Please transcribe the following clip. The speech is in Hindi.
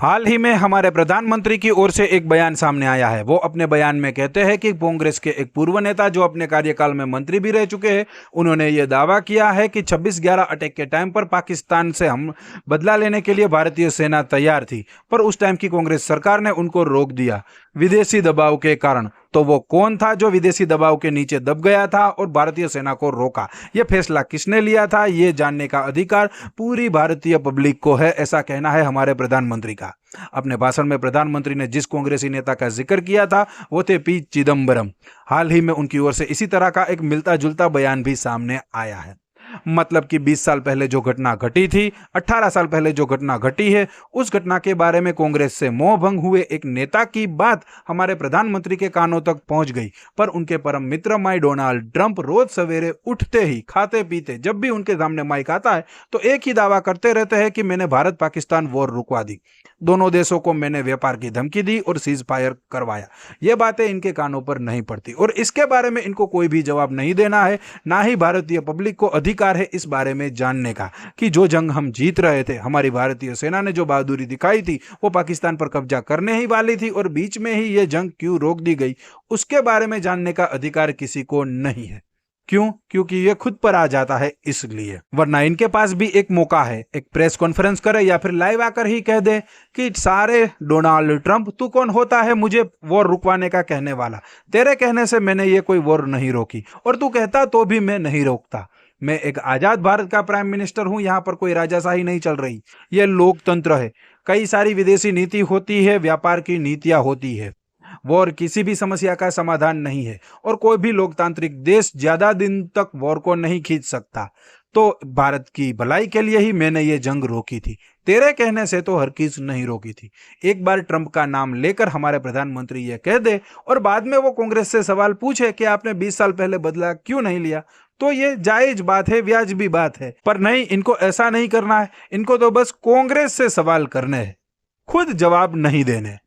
हाल ही में हमारे प्रधानमंत्री की ओर से एक बयान सामने आया है। वो अपने बयान में कहते हैं कि कांग्रेस के एक पूर्व नेता जो अपने कार्यकाल में मंत्री भी रह चुके हैं, उन्होंने ये दावा किया है कि 26/11 अटैक के टाइम पर पाकिस्तान से हम बदला लेने के लिए भारतीय सेना तैयार थी, पर उस टाइम की कांग्रेस सरकार ने उनको रोक दिया विदेशी दबाव के कारण। तो वो कौन था जो विदेशी दबाव के नीचे दब गया था और भारतीय सेना को रोका? ये फैसला किसने लिया था, ये जानने का अधिकार पूरी भारतीय पब्लिक को है, ऐसा कहना है हमारे प्रधानमंत्री का। अपने भाषण में प्रधानमंत्री ने जिस कांग्रेसी नेता का जिक्र किया था वो थे पी चिदम्बरम। हाल ही में उनकी ओर से इसी तरह का एक मिलता जुलता बयान भी सामने आया है। मतलब कि 20 साल पहले जो घटना घटी थी, 18 साल पहले जो घटना घटी है, उस घटना के बारे में कांग्रेस से मोह भंग हुए एक नेता की बात हमारे प्रधानमंत्री के कानों तक पहुंच गई। पर उनके परम मित्र माई डोनाल्ड ट्रंप रोज सवेरे उठते ही, खाते पीते, जब भी उनके सामने माइक आता है तो एक ही दावा करते रहते हैं कि मैंने भारत पाकिस्तान वॉर रुकवा दी, दोनों देशों को मैंने व्यापार की धमकी दी और सीज फायर करवाया। ये बातें इनके कानों पर नहीं पड़ती और इसके बारे में इनको कोई भी जवाब नहीं देना है। ना ही भारतीय पब्लिक को अधिकार है इस बारे में जानने का कि जो जंग हम जीत रहे थे, हमारी भारतीय सेना ने जो बहादुरी दिखाई थी, वो पाकिस्तान पर कब्जा करने ही वाली थी और बीच में ही ये जंग क्यों रोक दी गई, उसके बारे में जानने का अधिकार किसी को नहीं है। क्यों? क्योंकि ये खुद पर आ जाता है इसलिए। वरना इनके पास भी एक मौका है, एक प्रेस कॉन्फ्रेंस करे या फिर लाइव आकर ही कह दे कि सारे डोनाल्ड ट्रंप, तू कौन होता है मुझे वॉर रुकवाने का कहने वाला? तेरे कहने से मैंने ये कोई वॉर नहीं रोकी और तू कहता तो भी मैं नहीं रोकता। मैं एक आजाद भारत का प्राइम मिनिस्टर हूं, यहां पर कोई राजाशाही नहीं चल रही। यह लोकतंत्र है। कई सारी विदेशी नीति होती है, व्यापार की नीतियां होती है। वॉर किसी भी समस्या का समाधान नहीं है और कोई भी लोकतांत्रिक देश ज्यादा दिन तक वॉर को नहीं खींच सकता। तो भारत की भलाई के लिए ही मैंने ये जंग रोकी थी, तेरे कहने से तो हर चीज नहीं रोकी थी। एक बार ट्रंप का नाम लेकर हमारे प्रधानमंत्री ये कह दे और बाद में वो कांग्रेस से सवाल पूछे कि आपने 20 साल पहले बदला क्यों नहीं लिया, तो ये जायज बात है, वाजिबी बात है। पर नहीं, इनको ऐसा नहीं करना है। इनको तो बस कांग्रेस से सवाल करने हैं, खुद जवाब नहीं देने।